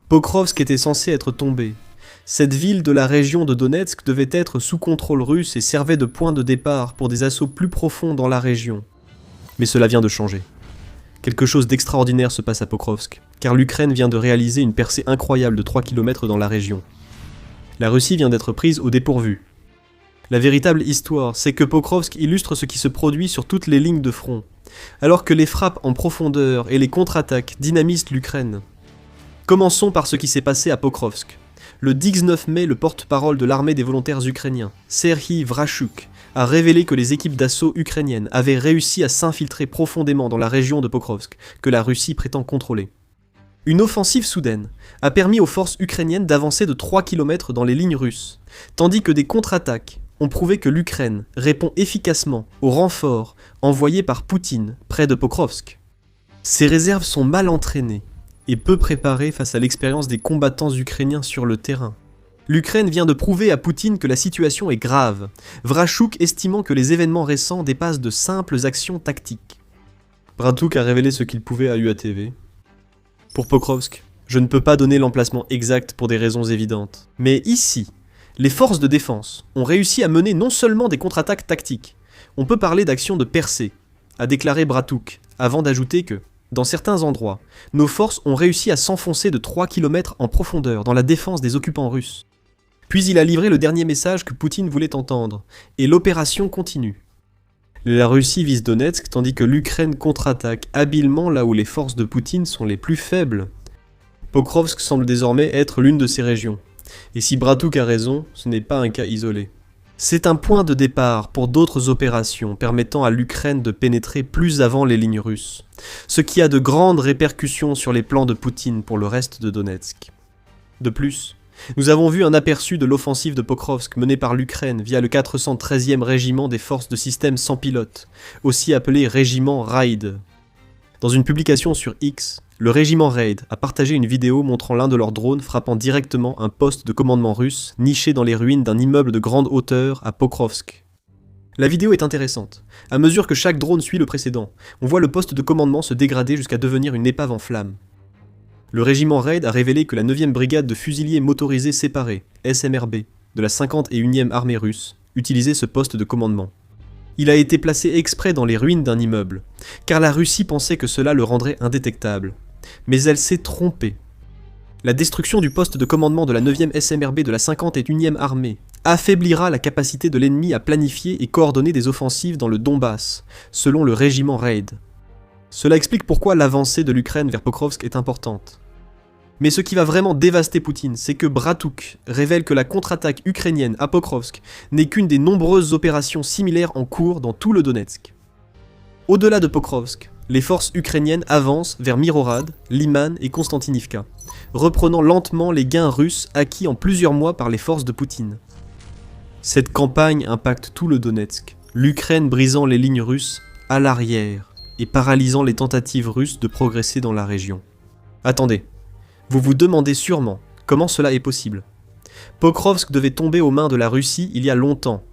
Pokrovsk était censé être tombé. Cette ville de la région de Donetsk devait être sous contrôle russe et servait de point de départ pour des assauts plus profonds dans la région. Mais cela vient de changer. Quelque chose d'extraordinaire se passe à Pokrovsk, car l'Ukraine vient de réaliser une percée incroyable de 3 km dans la région. La Russie vient d'être prise au dépourvu. La véritable histoire, c'est que Pokrovsk illustre ce qui se produit sur toutes les lignes de front, alors que les frappes en profondeur et les contre-attaques dynamisent l'Ukraine. Commençons par ce qui s'est passé à Pokrovsk. Le 19 mai, le porte-parole de l'armée des volontaires ukrainiens, Serhiy Vrachuk, a révélé que les équipes d'assaut ukrainiennes avaient réussi à s'infiltrer profondément dans la région de Pokrovsk, que la Russie prétend contrôler. Une offensive soudaine a permis aux forces ukrainiennes d'avancer de 3 km dans les lignes russes, tandis que des contre-attaques ont prouvé que l'Ukraine répond efficacement aux renforts envoyés par Poutine près de Pokrovsk. Ces réserves sont mal entraînées et peu préparées face à l'expérience des combattants ukrainiens sur le terrain. L'Ukraine vient de prouver à Poutine que la situation est grave, Vrachuk estimant que les événements récents dépassent de simples actions tactiques. Bratuk a révélé ce qu'il pouvait à UATV. Pour Pokrovsk, je ne peux pas donner l'emplacement exact pour des raisons évidentes. Mais ici, les forces de défense ont réussi à mener non seulement des contre-attaques tactiques, on peut parler d'actions de percée, a déclaré Bratuk, avant d'ajouter que, dans certains endroits, nos forces ont réussi à s'enfoncer de 3 km en profondeur dans la défense des occupants russes. Puis il a livré le dernier message que Poutine voulait entendre, et l'opération continue. La Russie vise Donetsk tandis que l'Ukraine contre-attaque habilement là où les forces de Poutine sont les plus faibles. Pokrovsk semble désormais être l'une de ces régions. Et si Bratuk a raison, ce n'est pas un cas isolé. C'est un point de départ pour d'autres opérations permettant à l'Ukraine de pénétrer plus avant les lignes russes, ce qui a de grandes répercussions sur les plans de Poutine pour le reste de Donetsk. De plus, nous avons vu un aperçu de l'offensive de Pokrovsk menée par l'Ukraine via le 413e régiment des forces de système sans pilote, aussi appelé régiment Raid. Dans une publication sur X, le régiment Raid a partagé une vidéo montrant l'un de leurs drones frappant directement un poste de commandement russe niché dans les ruines d'un immeuble de grande hauteur à Pokrovsk. La vidéo est intéressante. À mesure que chaque drone suit le précédent, on voit le poste de commandement se dégrader jusqu'à devenir une épave en flammes. Le régiment Raid a révélé que la 9e brigade de fusiliers motorisés séparés, SMRB, de la 51e armée russe, utilisait ce poste de commandement. Il a été placé exprès dans les ruines d'un immeuble, car la Russie pensait que cela le rendrait indétectable. Mais elle s'est trompée. La destruction du poste de commandement de la 9e SMRB de la 51e armée affaiblira la capacité de l'ennemi à planifier et coordonner des offensives dans le Donbass, selon le régiment Raid. Cela explique pourquoi l'avancée de l'Ukraine vers Pokrovsk est importante. Mais ce qui va vraiment dévaster Poutine, c'est que Bratuk révèle que la contre-attaque ukrainienne à Pokrovsk n'est qu'une des nombreuses opérations similaires en cours dans tout le Donetsk. Au-delà de Pokrovsk, les forces ukrainiennes avancent vers Mirorad, Liman et Konstantinivka, reprenant lentement les gains russes acquis en plusieurs mois par les forces de Poutine. Cette campagne impacte tout le Donetsk, l'Ukraine brisant les lignes russes à l'arrière et paralysant les tentatives russes de progresser dans la région. Attendez, vous vous demandez sûrement comment cela est possible. Pokrovsk devait tomber aux mains de la Russie il y a longtemps,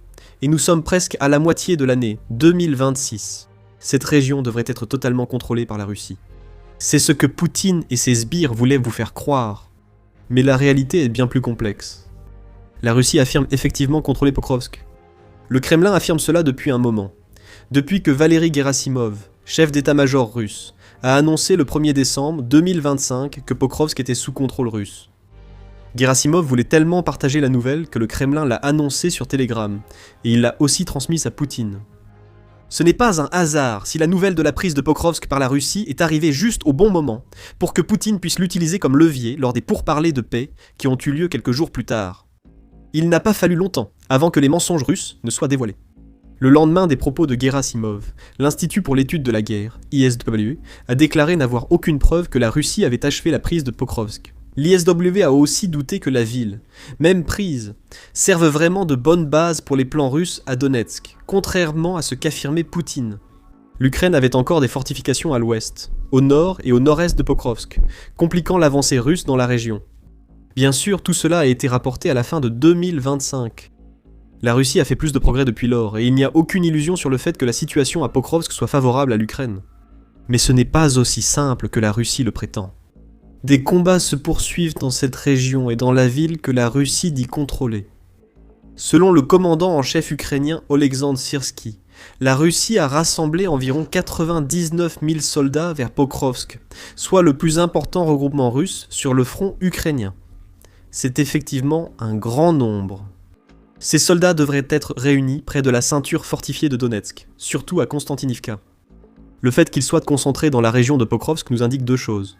et nous sommes presque à la moitié de l'année 2026. Cette région devrait être totalement contrôlée par la Russie. C'est ce que Poutine et ses sbires voulaient vous faire croire. Mais la réalité est bien plus complexe. La Russie affirme effectivement contrôler Pokrovsk. Le Kremlin affirme cela depuis un moment. Depuis que Valery Gerasimov, chef d'état-major russe, a annoncé le 1er décembre 2025 que Pokrovsk était sous contrôle russe. Gerasimov voulait tellement partager la nouvelle que le Kremlin l'a annoncé sur Telegram, et il l'a aussi transmise à Poutine. Ce n'est pas un hasard si la nouvelle de la prise de Pokrovsk par la Russie est arrivée juste au bon moment, pour que Poutine puisse l'utiliser comme levier lors des pourparlers de paix qui ont eu lieu quelques jours plus tard. Il n'a pas fallu longtemps avant que les mensonges russes ne soient dévoilés. Le lendemain des propos de Gerasimov, l'Institut pour l'étude de la guerre, ISW, a déclaré n'avoir aucune preuve que la Russie avait achevé la prise de Pokrovsk. L'ISW a aussi douté que la ville, même prise, serve vraiment de bonne base pour les plans russes à Donetsk, contrairement à ce qu'affirmait Poutine. L'Ukraine avait encore des fortifications à l'ouest, au nord et au nord-est de Pokrovsk, compliquant l'avancée russe dans la région. Bien sûr, tout cela a été rapporté à la fin de 2025. La Russie a fait plus de progrès depuis lors, et il n'y a aucune illusion sur le fait que la situation à Pokrovsk soit favorable à l'Ukraine. Mais ce n'est pas aussi simple que la Russie le prétend. Des combats se poursuivent dans cette région et dans la ville que la Russie dit contrôler. Selon le commandant en chef ukrainien Oleksandr Syrski, la Russie a rassemblé environ 99 000 soldats vers Pokrovsk, soit le plus important regroupement russe sur le front ukrainien. C'est effectivement un grand nombre. Ces soldats devraient être réunis près de la ceinture fortifiée de Donetsk, surtout à Konstantinivka. Le fait qu'ils soient concentrés dans la région de Pokrovsk nous indique deux choses.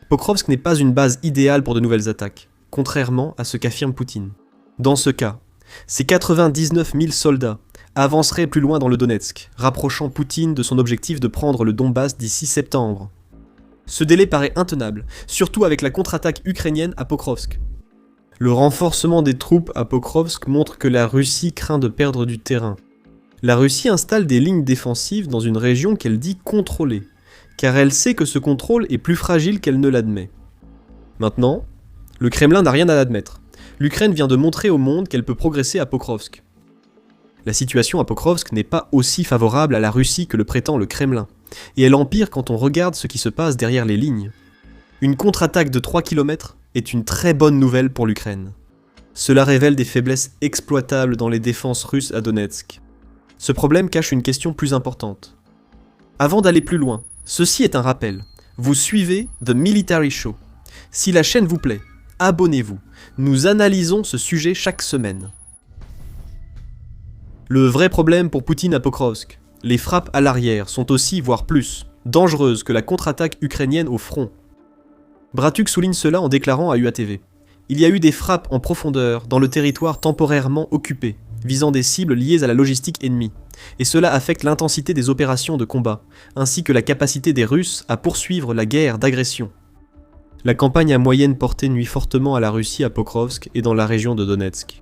Pokrovsk n'est pas une base idéale pour de nouvelles attaques, contrairement à ce qu'affirme Poutine. Dans ce cas, ces 99 000 soldats avanceraient plus loin dans le Donetsk, rapprochant Poutine de son objectif de prendre le Donbass d'ici septembre. Ce délai paraît intenable, surtout avec la contre-attaque ukrainienne à Pokrovsk. Le renforcement des troupes à Pokrovsk montre que la Russie craint de perdre du terrain. La Russie installe des lignes défensives dans une région qu'elle dit contrôlée, car elle sait que ce contrôle est plus fragile qu'elle ne l'admet. Maintenant, le Kremlin n'a rien à admettre. L'Ukraine vient de montrer au monde qu'elle peut progresser à Pokrovsk. La situation à Pokrovsk n'est pas aussi favorable à la Russie que le prétend le Kremlin, et elle empire quand on regarde ce qui se passe derrière les lignes. Une contre-attaque de 3 km est une très bonne nouvelle pour l'Ukraine. Cela révèle des faiblesses exploitables dans les défenses russes à Donetsk. Ce problème cache une question plus importante. Avant d'aller plus loin, ceci est un rappel. Vous suivez The Military Show. Si la chaîne vous plaît, abonnez-vous. Nous analysons ce sujet chaque semaine. Le vrai problème pour Poutine à Pokrovsk, les frappes à l'arrière sont aussi, voire plus, dangereuses que la contre-attaque ukrainienne au front. Bratuk souligne cela en déclarant à UATV. Il y a eu des frappes en profondeur dans le territoire temporairement occupé, visant des cibles liées à la logistique ennemie, et cela affecte l'intensité des opérations de combat, ainsi que la capacité des Russes à poursuivre la guerre d'agression. La campagne à moyenne portée nuit fortement à la Russie à Pokrovsk et dans la région de Donetsk.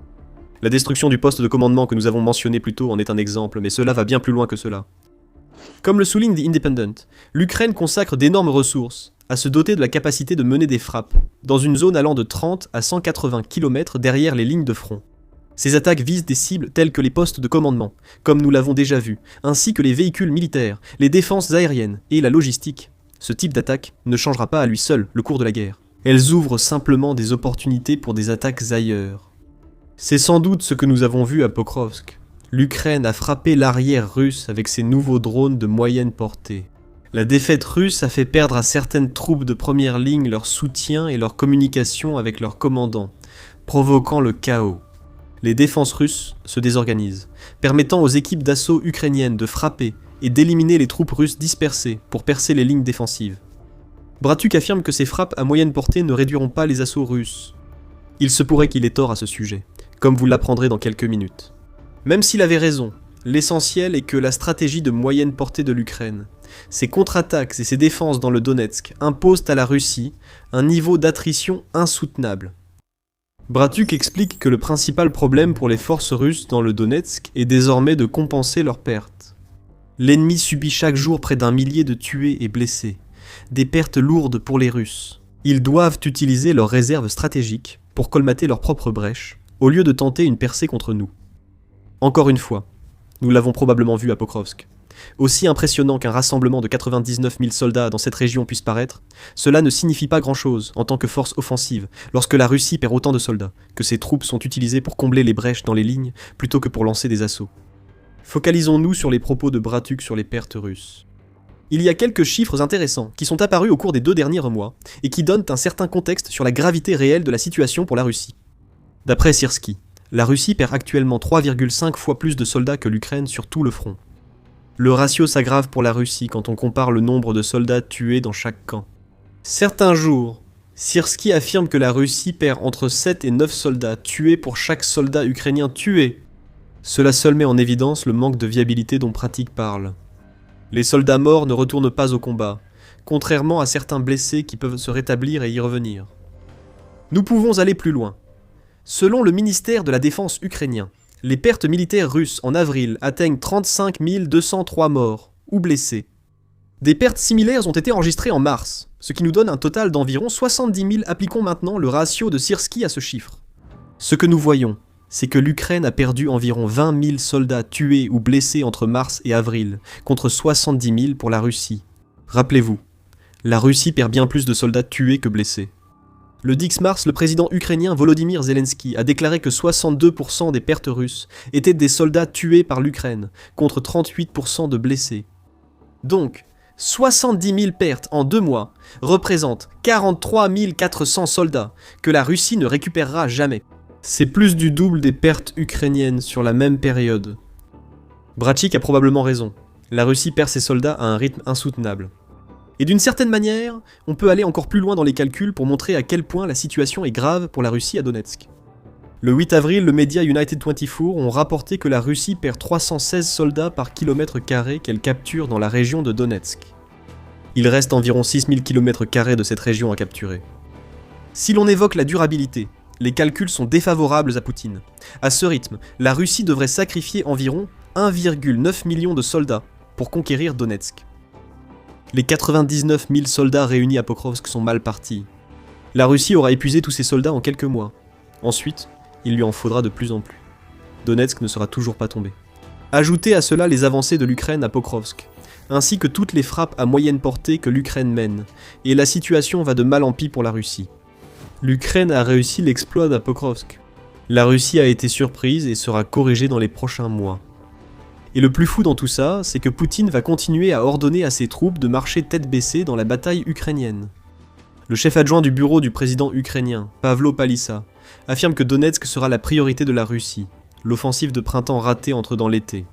La destruction du poste de commandement que nous avons mentionné plus tôt en est un exemple, mais cela va bien plus loin que cela. Comme le souligne The Independent, l'Ukraine consacre d'énormes ressources à se doter de la capacité de mener des frappes, dans une zone allant de 30 à 180 km derrière les lignes de front. Ces attaques visent des cibles telles que les postes de commandement, comme nous l'avons déjà vu, ainsi que les véhicules militaires, les défenses aériennes et la logistique. Ce type d'attaque ne changera pas à lui seul le cours de la guerre. Elles ouvrent simplement des opportunités pour des attaques ailleurs. C'est sans doute ce que nous avons vu à Pokrovsk. L'Ukraine a frappé l'arrière russe avec ses nouveaux drones de moyenne portée. La défaite russe a fait perdre à certaines troupes de première ligne leur soutien et leur communication avec leurs commandants, provoquant le chaos. Les défenses russes se désorganisent, permettant aux équipes d'assaut ukrainiennes de frapper et d'éliminer les troupes russes dispersées pour percer les lignes défensives. Bratuk affirme que ces frappes à moyenne portée ne réduiront pas les assauts russes. Il se pourrait qu'il ait tort à ce sujet, comme vous l'apprendrez dans quelques minutes. Même s'il avait raison, l'essentiel est que la stratégie de moyenne portée de l'Ukraine, ses contre-attaques et ses défenses dans le Donetsk imposent à la Russie un niveau d'attrition insoutenable. Bratuk explique que le principal problème pour les forces russes dans le Donetsk est désormais de compenser leurs pertes. L'ennemi subit chaque jour près d'1 millier de tués et blessés, des pertes lourdes pour les Russes. Ils doivent utiliser leurs réserves stratégiques pour colmater leurs propres brèches, au lieu de tenter une percée contre nous. Encore une fois, nous l'avons probablement vu à Pokrovsk. Aussi impressionnant qu'un rassemblement de 99 000 soldats dans cette région puisse paraître, cela ne signifie pas grand-chose en tant que force offensive lorsque la Russie perd autant de soldats, que ses troupes sont utilisées pour combler les brèches dans les lignes plutôt que pour lancer des assauts. Focalisons-nous sur les propos de Bratuk sur les pertes russes. Il y a quelques chiffres intéressants qui sont apparus au cours des 2 derniers mois et qui donnent un certain contexte sur la gravité réelle de la situation pour la Russie. D'après Syrski, la Russie perd actuellement 3,5 fois plus de soldats que l'Ukraine sur tout le front. Le ratio s'aggrave pour la Russie quand on compare le nombre de soldats tués dans chaque camp. Certains jours, Syrski affirme que la Russie perd entre 7 et 9 soldats tués pour chaque soldat ukrainien tué. Cela seul met en évidence le manque de viabilité dont Bratuk parle. Les soldats morts ne retournent pas au combat, contrairement à certains blessés qui peuvent se rétablir et y revenir. Nous pouvons aller plus loin. Selon le ministère de la Défense ukrainien, les pertes militaires russes en avril atteignent 35 203 morts ou blessés. Des pertes similaires ont été enregistrées en mars, ce qui nous donne un total d'environ 70 000. Appliquons maintenant le ratio de Syrski à ce chiffre. Ce que nous voyons, c'est que l'Ukraine a perdu environ 20 000 soldats tués ou blessés entre mars et avril, contre 70 000 pour la Russie. Rappelez-vous, La Russie perd bien plus de soldats tués que blessés. Le 10 mars, le président ukrainien Volodymyr Zelensky a déclaré que 62% des pertes russes étaient des soldats tués par l'Ukraine, contre 38% de blessés. Donc, 70 000 pertes en 2 mois représentent 43 400 soldats que la Russie ne récupérera jamais. C'est plus du double des pertes ukrainiennes sur la même période. Bratchik a probablement raison. La Russie perd ses soldats à un rythme insoutenable. Et d'une certaine manière, on peut aller encore plus loin dans les calculs pour montrer à quel point la situation est grave pour la Russie à Donetsk. Le 8 avril, le média United 24 ont rapporté que la Russie perd 316 soldats par kilomètre carré qu'elle capture dans la région de Donetsk. Il reste environ 6000 km² de cette région à capturer. Si l'on évoque la durabilité, les calculs sont défavorables à Poutine. À ce rythme, la Russie devrait sacrifier environ 1,9 million de soldats pour conquérir Donetsk. Les 99 000 soldats réunis à Pokrovsk sont mal partis. La Russie aura épuisé tous ses soldats en quelques mois. Ensuite, il lui en faudra de plus en plus. Donetsk ne sera toujours pas tombé. Ajoutez à cela les avancées de l'Ukraine à Pokrovsk, ainsi que toutes les frappes à moyenne portée que l'Ukraine mène, et la situation va de mal en pis pour la Russie. L'Ukraine a réussi l'exploit à Pokrovsk. La Russie a été surprise et sera corrigée dans les prochains mois. Et le plus fou dans tout ça, c'est que Poutine va continuer à ordonner à ses troupes de marcher tête baissée dans la bataille ukrainienne. Le chef adjoint du bureau du président ukrainien, Pavlo Palissa, affirme que Donetsk sera la priorité de la Russie. L'offensive de printemps ratée entre dans l'été.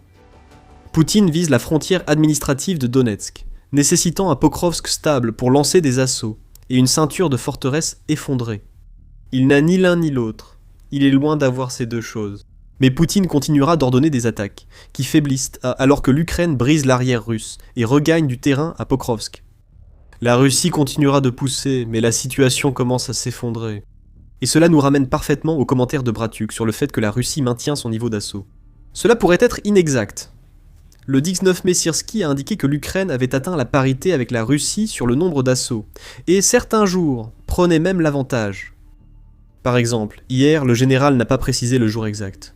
Poutine vise la frontière administrative de Donetsk, nécessitant un Pokrovsk stable pour lancer des assauts, et une ceinture de forteresses effondrée. Il n'a ni l'un ni l'autre. Il est loin d'avoir ces deux choses. Mais Poutine continuera d'ordonner des attaques, qui faiblissent alors que l'Ukraine brise l'arrière russe et regagne du terrain à Pokrovsk. La Russie continuera de pousser, mais la situation commence à s'effondrer. Et cela nous ramène parfaitement au commentaire de Bratchuk sur le fait que la Russie maintient son niveau d'assaut. Cela pourrait être inexact. Le 19 mai, Syrski a indiqué que l'Ukraine avait atteint la parité avec la Russie sur le nombre d'assauts, et certains jours prenaient même l'avantage. Par exemple, hier, le général n'a pas précisé le jour exact.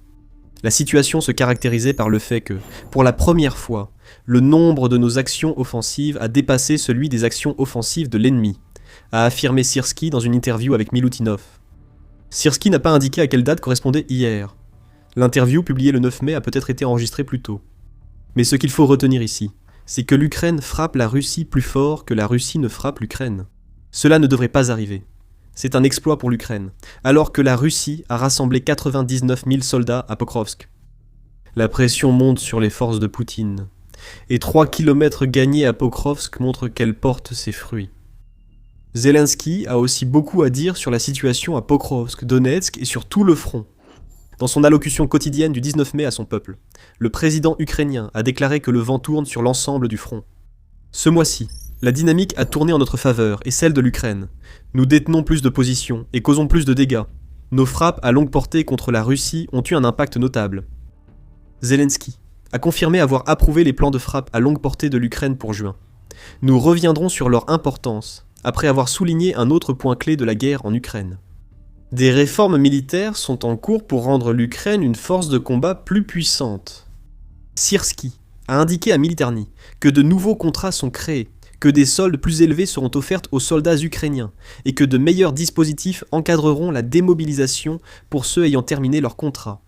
La situation se caractérisait par le fait que, pour la première fois, le nombre de nos actions offensives a dépassé celui des actions offensives de l'ennemi, a affirmé Syrski dans une interview avec Milutinov. Syrski n'a pas indiqué à quelle date correspondait hier. L'interview publiée le 9 mai a peut-être été enregistrée plus tôt. Mais ce qu'il faut retenir ici, c'est que l'Ukraine frappe la Russie plus fort que la Russie ne frappe l'Ukraine. Cela ne devrait pas arriver. C'est un exploit pour l'Ukraine, alors que la Russie a rassemblé 99 000 soldats à Pokrovsk. La pression monte sur les forces de Poutine, et 3 kilomètres gagnés à Pokrovsk montrent qu'elle porte ses fruits. Zelensky a aussi beaucoup à dire sur la situation à Pokrovsk, Donetsk et sur tout le front. Dans son allocution quotidienne du 19 mai à son peuple, le président ukrainien a déclaré que le vent tourne sur l'ensemble du front. Ce mois-ci, la dynamique a tourné en notre faveur et celle de l'Ukraine. Nous détenons plus de positions et causons plus de dégâts. Nos frappes à longue portée contre la Russie ont eu un impact notable. Zelensky a confirmé avoir approuvé les plans de frappe à longue portée de l'Ukraine pour juin. Nous reviendrons sur leur importance, après avoir souligné un autre point clé de la guerre en Ukraine. Des réformes militaires sont en cours pour rendre l'Ukraine une force de combat plus puissante. Syrski a indiqué à Militarny que de nouveaux contrats sont créés, que des soldes plus élevés seront offertes aux soldats ukrainiens et que de meilleurs dispositifs encadreront la démobilisation pour ceux ayant terminé leur contrat.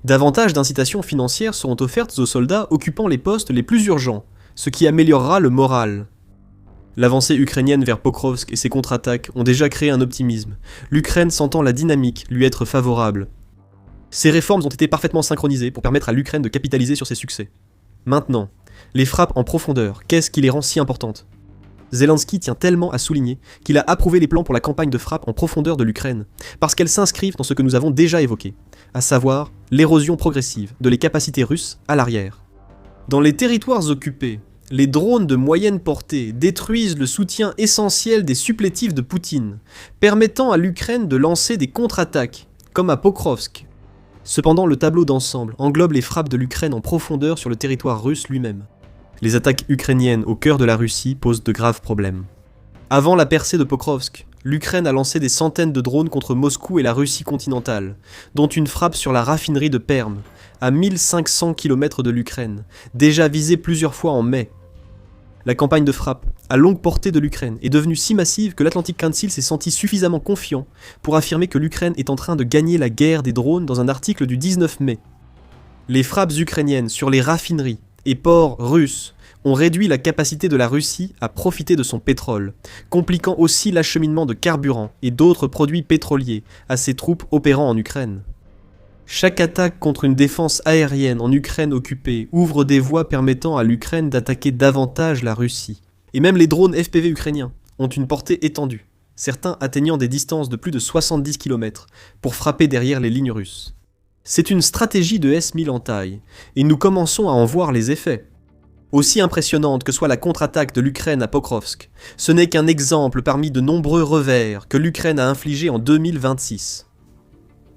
Davantage d'incitations financières seront offertes aux soldats occupant les postes les plus urgents, ce qui améliorera le moral. L'avancée ukrainienne vers Pokrovsk et ses contre-attaques ont déjà créé un optimisme, l'Ukraine sentant la dynamique lui être favorable. Ces réformes ont été parfaitement synchronisées pour permettre à l'Ukraine de capitaliser sur ses succès. Maintenant, les frappes en profondeur, qu'est-ce qui les rend si importantes ? Zelensky tient tellement à souligner qu'il a approuvé les plans pour la campagne de frappe en profondeur de l'Ukraine, parce qu'elles s'inscrivent dans ce que nous avons déjà évoqué, à savoir l'érosion progressive de les capacités russes à l'arrière. Dans les territoires occupés, les drones de moyenne portée détruisent le soutien essentiel des supplétifs de Poutine, permettant à l'Ukraine de lancer des contre-attaques, comme à Pokrovsk. Cependant, le tableau d'ensemble englobe les frappes de l'Ukraine en profondeur sur le territoire russe lui-même. Les attaques ukrainiennes au cœur de la Russie posent de graves problèmes. Avant la percée de Pokrovsk, l'Ukraine a lancé des centaines de drones contre Moscou et la Russie continentale, dont une frappe sur la raffinerie de Perm, à 1500 km de l'Ukraine, déjà visée plusieurs fois en mai. La campagne de frappe à longue portée de l'Ukraine est devenue si massive que l'Atlantic Council s'est senti suffisamment confiant pour affirmer que l'Ukraine est en train de gagner la guerre des drones dans un article du 19 mai. Les frappes ukrainiennes sur les raffineries et ports russes ont réduit la capacité de la Russie à profiter de son pétrole, compliquant aussi l'acheminement de carburant et d'autres produits pétroliers à ses troupes opérant en Ukraine. Chaque attaque contre une défense aérienne en Ukraine occupée ouvre des voies permettant à l'Ukraine d'attaquer davantage la Russie. Et même les drones FPV ukrainiens ont une portée étendue, certains atteignant des distances de plus de 70 km pour frapper derrière les lignes russes. C'est une stratégie de S-1000 en taille, et nous commençons à en voir les effets. Aussi impressionnante que soit la contre-attaque de l'Ukraine à Pokrovsk, ce n'est qu'un exemple parmi de nombreux revers que l'Ukraine a infligés en 2026.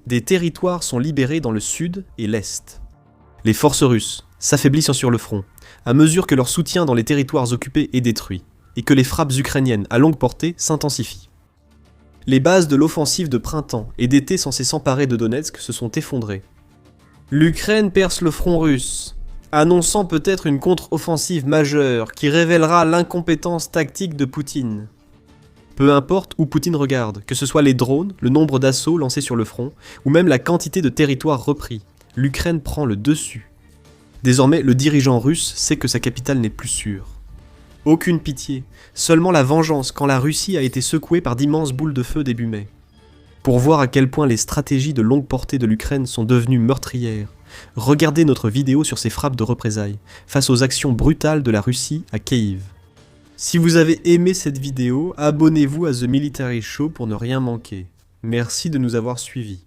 Des territoires sont libérés dans le sud et l'est. Les forces russes s'affaiblissent sur le front, à mesure que leur soutien dans les territoires occupés est détruit, et que les frappes ukrainiennes à longue portée s'intensifient. Les bases de l'offensive de printemps et d'été censées s'emparer de Donetsk se sont effondrées. L'Ukraine perce le front russe, annonçant peut-être une contre-offensive majeure qui révélera l'incompétence tactique de Poutine. Peu importe où Poutine regarde, que ce soit les drones, le nombre d'assauts lancés sur le front, ou même la quantité de territoires repris, l'Ukraine prend le dessus. Désormais, le dirigeant russe sait que sa capitale n'est plus sûre. Aucune pitié, seulement la vengeance quand la Russie a été secouée par d'immenses boules de feu début mai. Pour voir à quel point les stratégies de longue portée de l'Ukraine sont devenues meurtrières, regardez notre vidéo sur ces frappes de représailles, face aux actions brutales de la Russie à Kiev. Si vous avez aimé cette vidéo, abonnez-vous à The Military Show pour ne rien manquer. Merci de nous avoir suivis.